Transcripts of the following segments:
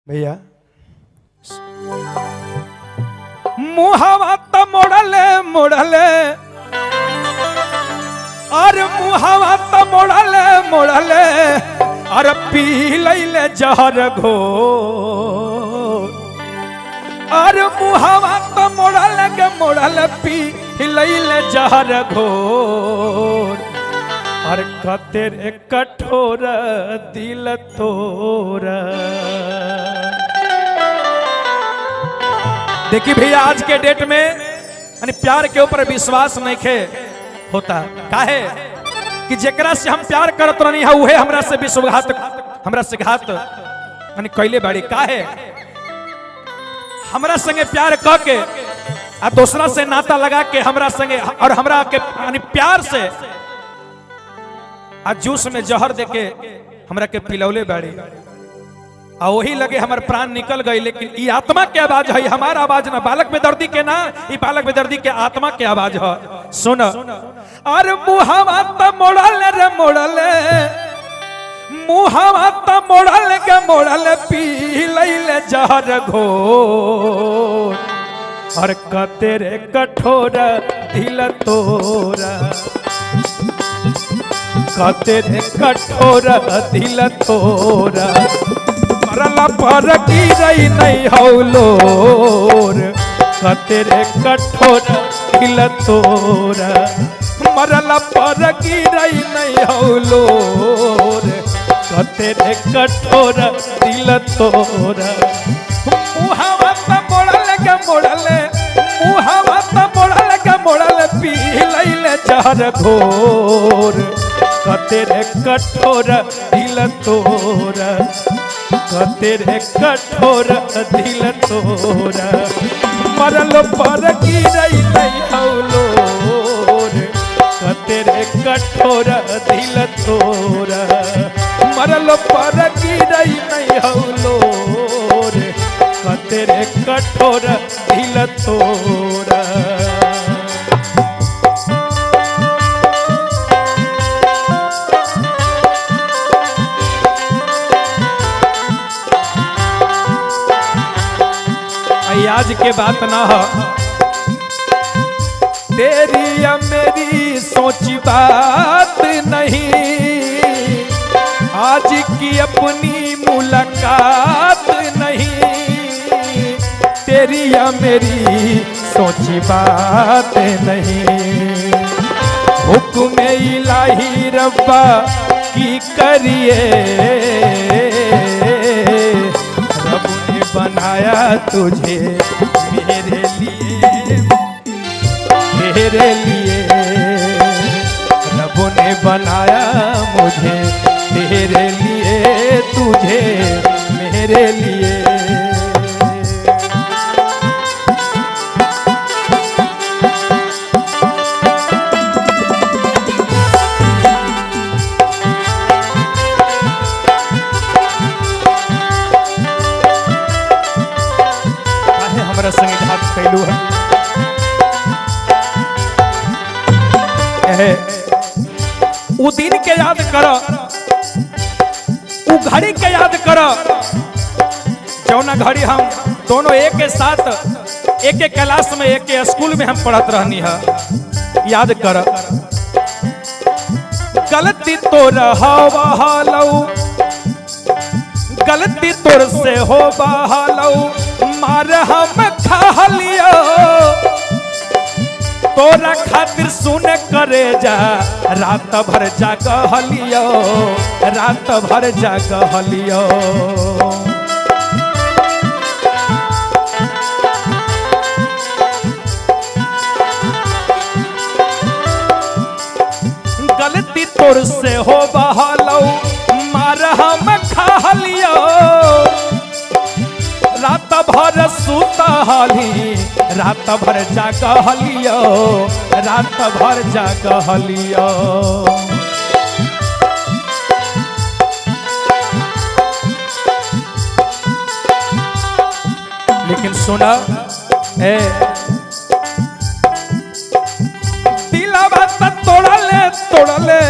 भैया मुहावा तो मोड़ले मोड़ले अरे मुहावा तो मोड़ले मोड़ले अरे पी लैले जहर घो अरे मुहावा तो मोड़ले के मोड़ले पी लैले जहर घोर और कतेर कठोर दिल तोरा। देखिए भैया आज के डेट में यानी प्यार के ऊपर विश्वास नहीं खे होता काहे कि जेकरा से हम प्यार करत रहनी है उहे हमरा से विश्वासघात हमरा से घात यानी कैले बाड़ी काहे हमरा संगे प्यार क के आ दूसरा से नाता लगा के हमरा संगे और हमरा के यानी प्यार से आ जूस में जहर देके हमरा के पिलौले बाड़ी आ वही लगे हमार प्राण निकल गई। लेकिन ये आत्मा के आवाज है, हमारा आवाज ना, बालक बेदर्दी के ना, ये बालक बेदर्दी के आत्मा के आवाज है। सुन अरे मुहावा त मोड़ले रे मोड़ले मुहावा त मोड़ले के मोड़ले पी लैले जहर घोर और कतेरे कठोर दिल तोरा कतेरे कठोर दिल तोरा मरला पर गिरई नहीं हौलोर कतेरे कठोर दिल तोरा मरला पर गिरई नहीं हौलोर कतेरे कठोर दिल तोरा। मुहावा त मोड़ले के मोड़ले मुहावा त मोड़ले के मोड़ले पी लैले जहर घोर कतेरे कठोर दिल तोरा कतेरे कठोर दिल तोरा मरल पर गिरई नहीं हौलोर कतेरे कठोर दिल तोरा मरल पर गिरई नहीं हौलोर कतेरे कठोर दिल तोरा। आज के बात ना हो तेरी या मेरी सोची बात नहीं आज की अपनी मुलाकात नहीं तेरी या मेरी सोची बात नहीं हुक्म इलाही रब्बा की करिए रब ने बनाया तुझे मेरे लिए रब ने बनाया मुझे तेरे लिए तुझे मेरे लिए। हमारा संगे घात कैलू है उ दिन के याद कर उ घड़ी के याद कर जौना घड़ी हम दोनों एक के साथ एक एक क्लास में एक के स्कूल में हम पढ़त रहनी है। याद कर गलती तो रहा गलती तोर से हो बहालो मार हम खा लियो तोरा खातिर सुन करे जा रात भर जाग लियो रात भर जाग लियो। गलती तोर से हो बहालो मार हम खा लियो रात भर सुतहली रात भर जागलियो रात भर जागलियो। लेकिन सुना ए दिलवा त तोड़ले तोड़ले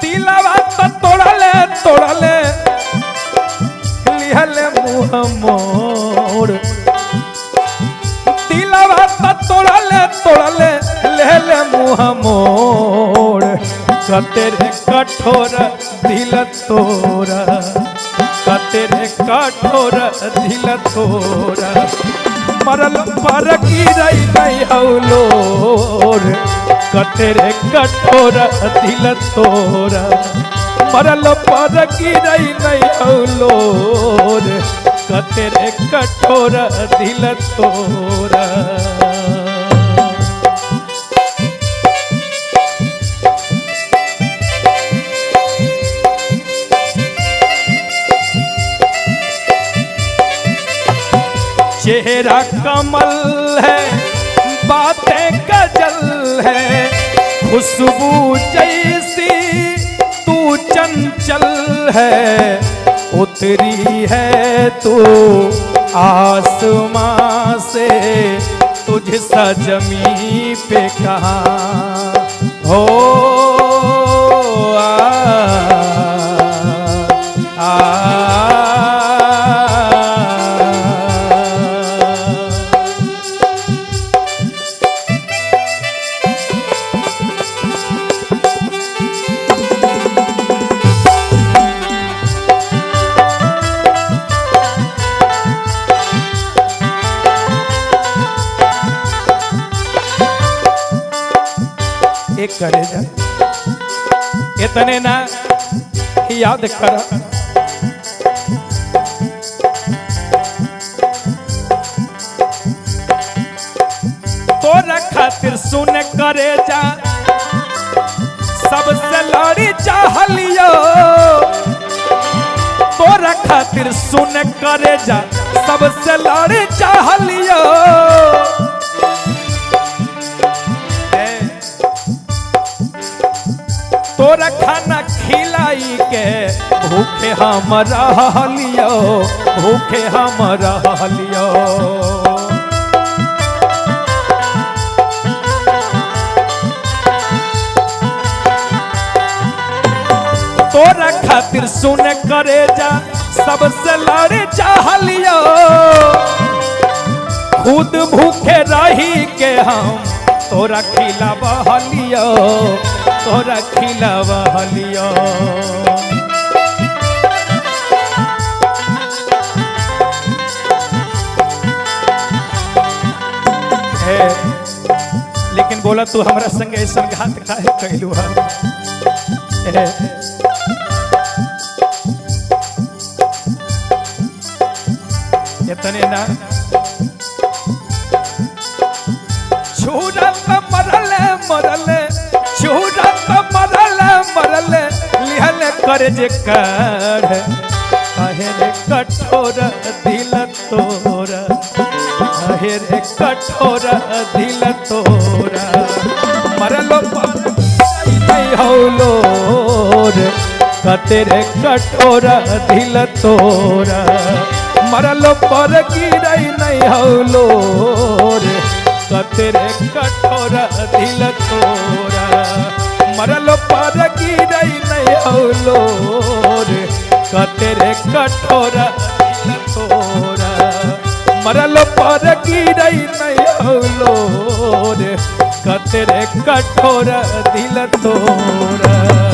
दिलवा त तोड़ले तोड़ले लिहल मुँह मोड़ दिलवा तोड़ले तोड़ले लिहल मुँह मोड़ कतेरे कठोर दिल तोरा कतेरे कठोर दिल तोरा मरल पर गिरई नहीं हौलोर कतेरे कठोर दिल तोरा मरल पर गिरई नहीं हौलोर कतेरे कठोर दिल तोरा चेहरा कमल है बातें गजल है खुशबू जैसी तू चंचल है उतरी है तू आसमां से तुझ सा जमीन पे कहाँ हो एक करे जा इतने ना याद कर तोरा खातिर सुन करे जा सबसे लड़ी चाहलियो तोरा खातिर सुन करे जा सबसे लड़ी चाहलियो तोरा खाना खिलाई के भूखे हम रहलियो भूखे हम रहलियो तोरा खातिर सुन करे जा सबसे लड़े चाहलियो खुद भूखे रही के हम तोरा खिलावलियो तोरा खिलावलियो लेकिन बोला तू हमरा संग ऐसा घात काहे कैलू है इतने ना छूरत मरले मरले छूरत मरले मरले लिहल कर जे कर काहे रे कठोर दिल तोरा काहे रे कठोर दिल तोरा मरलो नहीं हौलोर कतेरे कठोर दिल तोरा मरलो पर गिरई नहीं हौलोर कतेरे कठोर दिल तोरा मरलो पर गिरई नहीं हौलोर कतेरे कठोर दिल तोरा मरलो पर गिरई नहीं हौलोर कतेरे कठोर दिल तोरा।